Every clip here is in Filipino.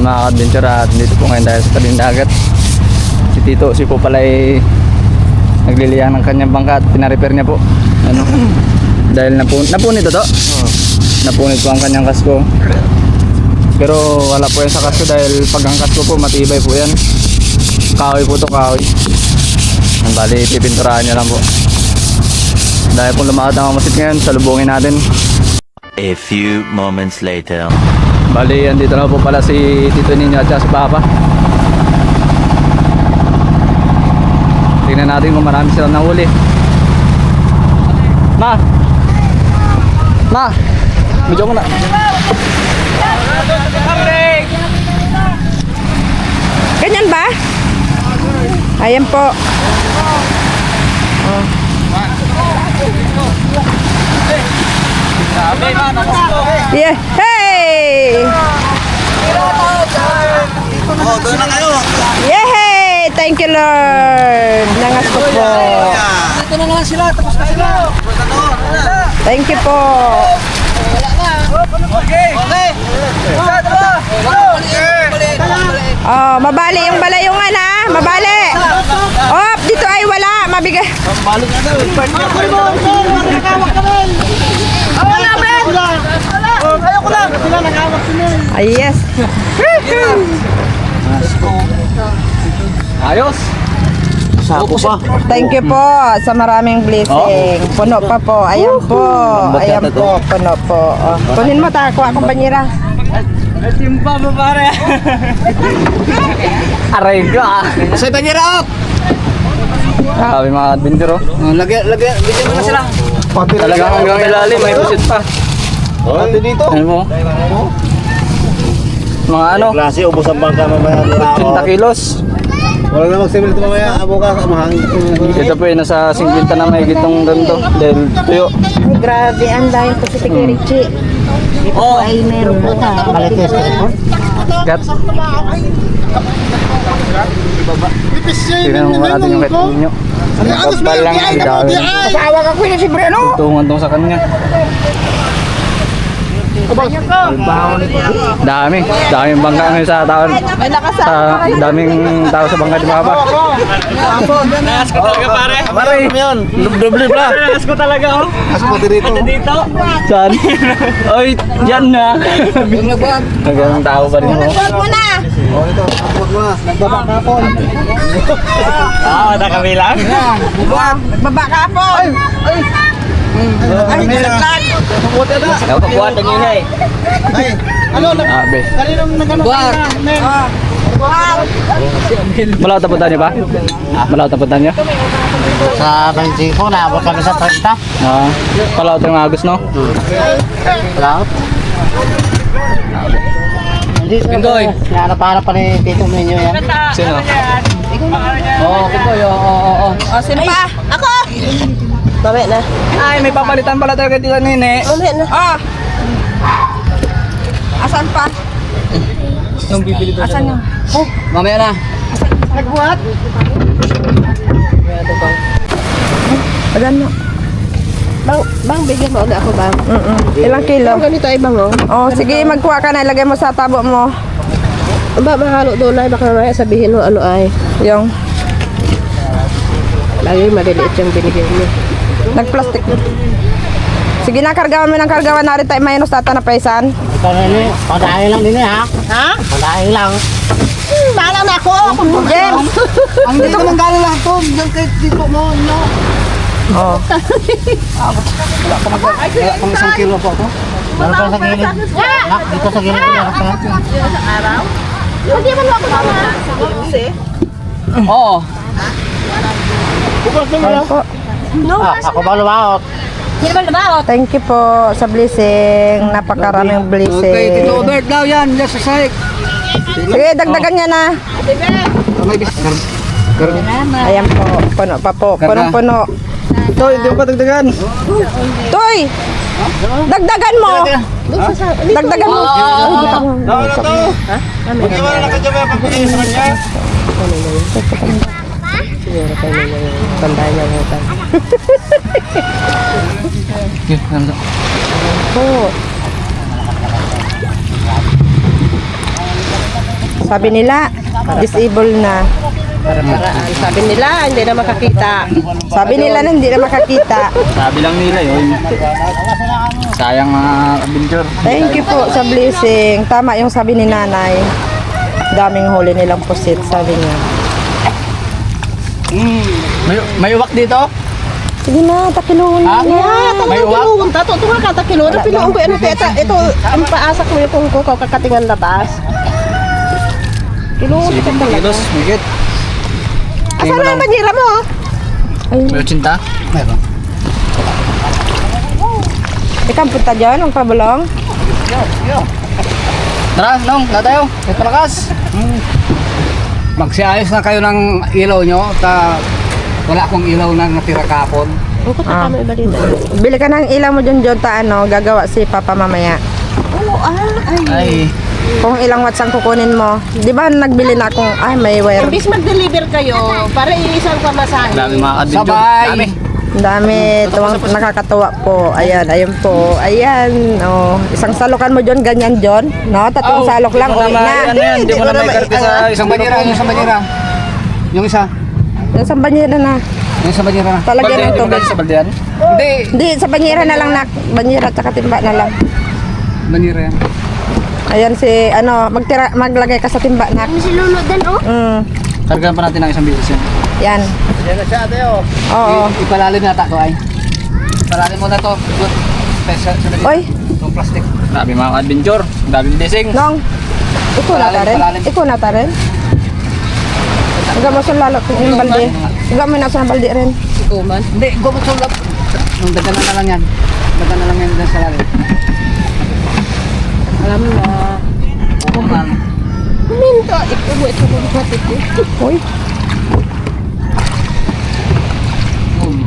Yan mga ka-adventure, at dito po ngayon dahil sa tabing dagat. Si Tito, si po pala ay nagliliyan ng kanyang bangka at pinarepair niya po. Ano? Dahil napunit ito. Napunit po ang kanyang kasko. Pero wala po yan sa kasko dahil pag ang kasko po matibay po yan. Kahoy po ito, kahoy. Ang bali, pipinturahan niya lang po. Dahil po lumakad ang masit ngayon, salubungin natin. A few moments later. Bali, andito na po pala si Tito Ninyo at si Papa. Tingnan natin kung marami silang nahuli. Ma! Medyo ko na. Ganyan ba? Ayan po. Yeah. Hey! Doon na kayo. Yay! Thank you, Lord. Nangas ko po. Dito na lang sila. Tapos na sila. Thank you po. Okay. Oh, mabali yung balayungan ha. Mabali. Oh, dito ay wala. Mabigay. Balik na daw. Nakawak ka rin. Ayoko lang. Sila nakawak sila. Ay, yes. Ayos! Sapo pa. Thank you po sa maraming blessing. Puno pa po. Ayan po. Ayan po. Puno po. Oh. Kunin mo ta. Kuha kumpanyera. Timpa mo pare! Aray ka! Sa banyera up. Sabi mga adventure oh. Lagyan mo na sila. Talagang hanggang ilalim, may pusit pa. Pati dito. Ano mo? Mga ano? Klase, ubos ang bangka mamaya. 80 kilos. Wala na magsimil ito mamaya. Bukas, mahangin. Ito po nasa 50 na may gitong ganito. Dahil tuyo. Ay, grabe. Ang dahil po si Tiki Richie. Dito po ay meron po ha. Balites ko po. Gat. Tingnan mo natin yung kahit ninyo. Kapal lang ang dami. Kasawa ka ko yun si Breno. Tungan tong sa kanya. Daming bangka ngayon sa taon. May nakasama. Sa daming tao sa bangka di mga pa. Nakas ko talaga pare. Pare. Yun. Doble pa. Nakas ko talaga oh. Nakas ko dito. Saan? Oy, dyan na. Hanggang tao pa rin mo. Huwag mo na. Oh, ito. Huwag mo na. Nagbaba kapon. Nakabilang? Baba ka po. Ay, naglag. Mabuti na. Nakakuha ito nyo eh. Ay, ano? Abe. Kaninong nagano kayo na? Malawat ang punta niyo ba? Malawat ang punta niyo? Sa 25 na, abot kami sa 30. Malawat ang agos no? Laot. Pindoy. Nahanap-hanap pa ni Tito Ninyo yan. Sino? Oo, Pindoy. Oo. Sino pa? Ako. Bawi na. Ay, may papalitan pala tayo kay Tita Nene. Bawi na. Asan pa? Nung bibili doon. Asan yun? Mamaya na. Nagbuhat? Agan mo. Bang, bigyan mo ulit ako, bang. Ilang kilo? Ganito ay bang, oh. Oh, sige, magkuha ka na. Ilagay mo sa tabo mo. Ba, mahalo doon ay baka mamaya sabihin mo ano ay. Yung Lagi maliliit yung binigay mo. nagplastic. Sige na, kargawan mo ng kargawan na rin tayo mayroon sa na paisan. Ito na yun. Padahin lang din ha. Ha? Padahin lang. Bahala na ako. James! Ang dito naman galing lang ito. Diyan kay Tito mo. Oh. Wala pang isang kilo po ako. Meron pa sa gilid. Dito sa gilid. Hindi man ako mama. Oo. Bukas na Ayun po. ako ba lumaot? Hindi man lumaot. Thank you po sa blessing. Napakaraming blessing. Robert daw yan. Yan sa sahig. Sige, dagdagan niya na. Ayan po. Puno pa po. Punong-puno. Toy, di ko dagdagan. Toy! Dagdagan mo! Dagdagan mo! Hindi mo na nakadyaw yung pagpapagay sa kanya. Tandaan niya mo tayo. Po. Sabi nila, disable na. Para-paraan. Sabi nila, hindi na makakita. Sabi nila na hindi na makakita. Sabi lang nila yun. Sayang mga adventure. Thank you po sa blessing. Tama yung sabi ni nanay. Daming huli nilang pusit, sabi niya. May uwak dito? Sige na, takiluhon Ha? na. May uwak? Tato, tunga ka, takilo. Napiloon ko, ano, ito, ang paasak mo yung kung ko kakatingan labas. Kiluon ka talaga. Kilos, migit. Asan na yung banyera mo? May 80? Meron. Ikaw punta dyan, ang pabulong. Tara, Nong, na tayo. May palakas. Magsiayos na kayo ng ilaw nyo. Wala akong ilaw na natira kapon. Ang ko Ah. tama yung balita. Bili ka ng ilaw mo dyan, ta ano, gagawa si Papa mamaya. Oo, ay. Ay, Kung ilang watts ang kukunin mo. Di ba nagbili na akong, ay may wire. Imbis mag-deliver kayo, para iisang pamasahe. dami mga adventure. Sabay. Dami. Ang dami, nakakatuwa po. Ayan, ayun po. Ayan, oh. Isang salokan mo dyan, ganyan dyan. No, tatlong salok lang, uwi na. Ano yan, di mo na may karpi sa Isang banyera, yung isang banyera. Yung isa. Yung sa banyera na. Yung isang banyera na. Talagyan ng Balde, di mo tubig. sa baldean? Hindi. Hindi, sa banyera na lang, nak. Banyera at saka timba na lang. Banyera yan. Ayan si, maglagay ka sa timba, nak. Si Lolo din, oh. Kargahan pa natin ng isang bisis yan. Yan. Yan na siya, Teo. Oo. Ipalalim yata ko ay. Ipalalim mo na to. Good. Oy, Itong plastic. Dami mga adventure. Daming blessing. Nong. Ikaw na ta rin? Palalim. Ikaw na ta rin? Huwag mo sa lalo yung balde. Huwag mo na sa balde rin. Kuman. Hindi, gumot sulap. Nung dagan na lang yan. Dagan na lang yan dyan sa lalim. Alam mo na. Kuman. Minto, ito mo kapit eh. Uy.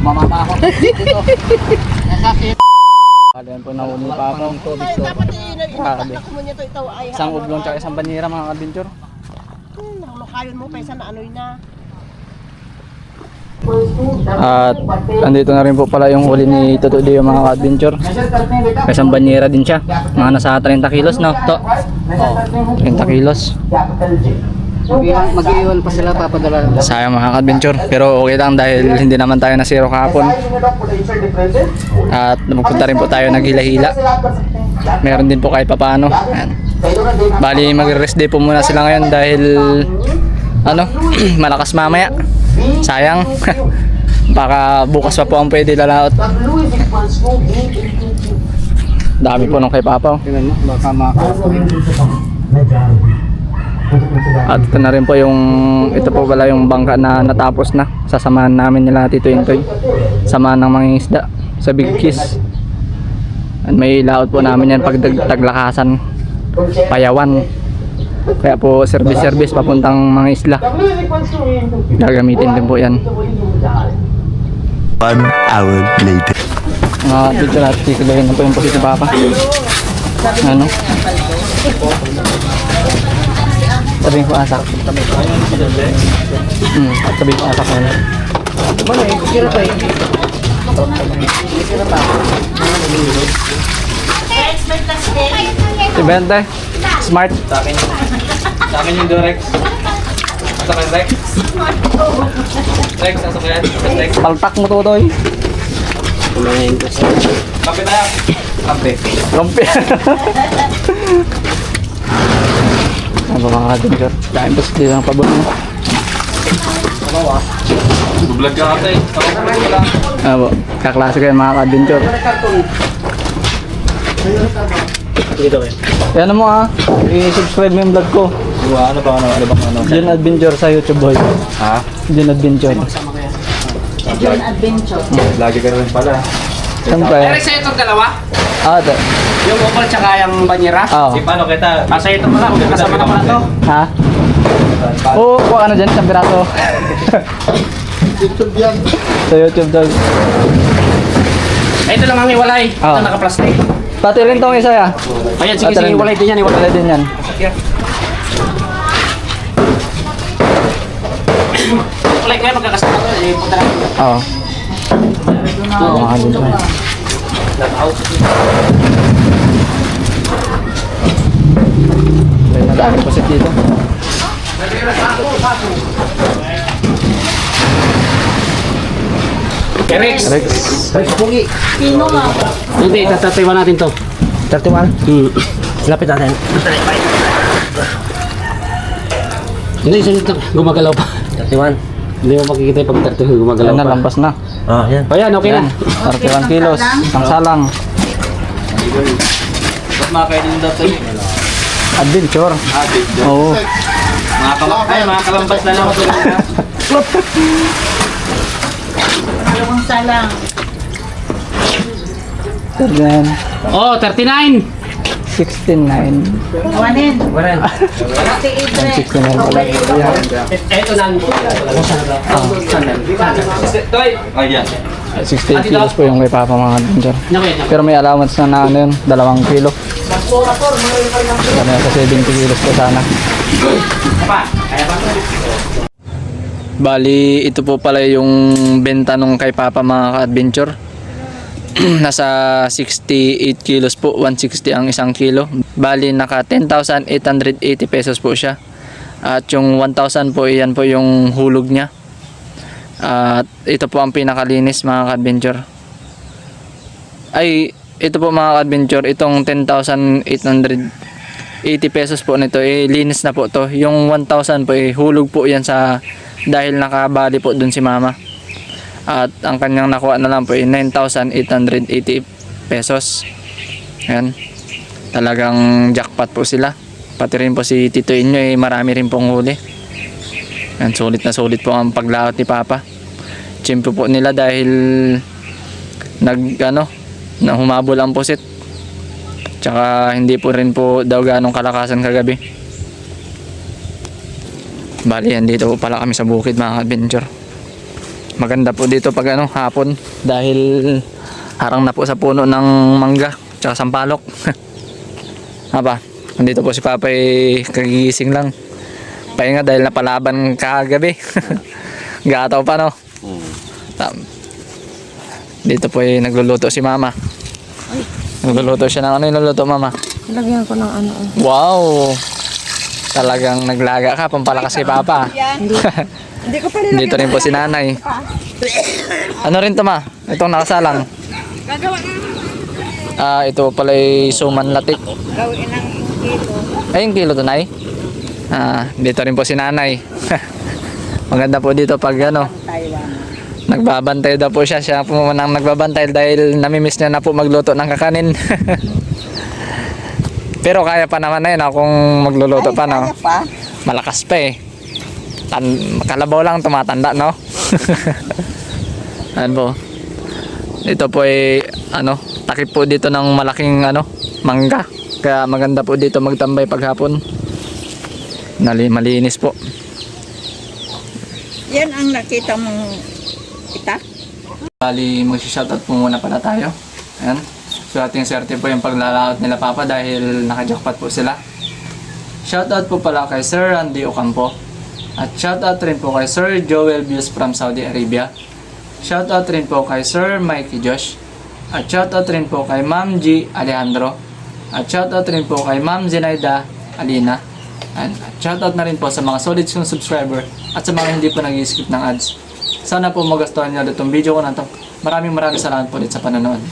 Mamamahon. Dito. Nasakit. Kalian po nahuli pa ako. Ay, dapat Grabe. inakak mo niya to, ito ay. Isang ublong tsaka isang banyera mga adventure. Nakulukayon mo, paysa na anoy na. At andito na rin po pala yung huli ni Toto Dio mga adventure. Isang banyera din siya. Mga nasa 30 kilos no? To. Oh, 30 kilos. Mag-iwan pa sila papadala. Sayang mga adventure. Pero okay lang dahil hindi naman tayo na zero kahapon. At magpunta rin po tayo naghila-hila. Meron din po kahit papaano. Ayan. Bali mag-rest day po muna sila ngayon dahil ano, malakas mamaya. Sayang. Baka bukas pa po ang pwede lalaot. Dami po nung kay Papa. Tingnan mo, baka makakain. At ito na rin po yung, ito po pala yung bangka na natapos na. Sasamahan namin nila Tito Intoy. Samahan ng mga isda sa Big Kiss. At may laot po namin yan pag taglakasan. Payawan. Kaya po service papuntang mga isla. Gagamitin din po yan. 1 hour later. Mga dito natin tituloyin na po yung posito Papa. Ano? Sabihin ko asak. Sabihin ko asak na. Si Bente, smart. Sa akin yung Durex. Sa akin Rex. Rex, sa akin Rex. Palpak mo tutoy. Kape tayo. Kape. Kape. Ano ba mga adventure? Dahil po sila ng pabon mo. Vlog ka ate. Ano po, kaklase kayo mga adventure. Yan mo i-subscribe mo yung vlog ko. Ano bang ano? Jun Adventure sa YouTube boy. Ha? Jun Adventure. Lagi ka rin pala. Siyempre. Sa itong dalawa? Ate. Yung upal tsaka yung banyera? Oo. Paano kita? Sa ito pala, kasama na pala to. Ha? Oo, kuha ka na dyan, isang piraso. YouTube yan. Sa YouTube daw. Ito lang ang iwalay. Oo. Ito naka-plastic. Pati rin tong isa ya. Ayan, sige, Pati rin. iwalay din yan, iwalay. Iwalay din yan. Iwalay kayo, magkakasama to. Punta na. Oo. Mga adventure. May madami po dito. Rex. Rex. Hindi, tatatiwan natin to. 31. Lapit natin. Hindi, gumagalaw pa. 31. Hindi mo makikita yung pag 31 gumagalaw Yan na, pa. lampas na. Ah, yan. O yan, okay na. 31 kilos. Isang salang. Ba't makainin daw sa'yo? Adventure. Oo. Mga kalambas na lang ako sa'yo. Dalawang salang. Then, Oh, 39. 69. Wanin. 69 pala. Eto na. Ay, yan. 68 kilos po yung kay Papa mga adventure. Pero may allowance na ano yun, 2 kilo. Kaya sa 70 kilos po sana. Bali, ito po pala yung benta nung kay Papa mga ka-adventure. Nasa 68 kilos po, 160 ang isang kilo. Bali, naka 10,880 pesos po siya. At yung 1,000 po, iyan po yung hulog niya. At ito po ang pinakalinis mga ka-adventure. Ay, ito po mga ka-adventure, itong 10,880 pesos po nito, linis na po to. Yung 1,000 po, hulog po yan sa, dahil nakabali po dun si mama. At ang kanyang nakuha na lang po 9,880 pesos. Ayan. Talagang jackpot po sila. Pati rin po si Tito Inyo marami rin pong huli. Ayan, sulit na sulit po ang paglaot ni Papa. Tiyempo po nila dahil humabol ang pusit. Tsaka hindi po rin po daw ganong kalakasan kagabi. Bali, andito po pala kami sa bukid mga adventure. Maganda po dito pag hapon dahil harang na po sa puno ng mangga tsaka sampalok. Haba, andito po si Papa kagigising lang. Pahinga dahil napalaban kagabi. Gataw pa no. Dito po nagluluto si Mama. Nagluluto siya ng niluluto Mama? Lagyan ko ng ano. Wow! Talagang naglaga ka, pampalakas kay Papa. Hindi ko pa nilagyan. Dito rin po si Nanay. Ano rin to Ma? Itong nakasalang. Gagawa na. Ito pala suman latik. Gawin ng kilo. Ay, yung kilo to Nay? Dito rin po si Nanay. Maganda po dito pag nagbabantay daw po siya. Siya po nang nagbabantay dahil namimiss niya na po magluto ng kakanin. Pero kaya pa naman na yun kung magluluto pa no. Malakas pa kalabaw lang tumatanda no. Ano po. Ito po takip po dito ng malaking mangga. Kaya maganda po dito magtambay paghapon. Malinis po. Yan ang nakita mong itak? Bali, mag-shoutout po muna pala tayo. Ayan. So ating swerte po yung paglalaot nila Papa dahil naka-jackpot po sila. Shoutout po pala kay Sir Randy Ocampo. At shoutout rin po kay Sir Joel Views from Saudi Arabia. Shoutout rin po kay Sir Mikey Josh. At shoutout rin po kay Ma'am G. Alejandro. At shoutout rin po kay Ma'am Zenaida Alina. At shoutout na rin po sa mga solid kong subscriber at sa mga hindi po nag-skip ng ads. Sana po magustuhan nyo itong video ko na ito. Maraming salamat po ulit sa panonood.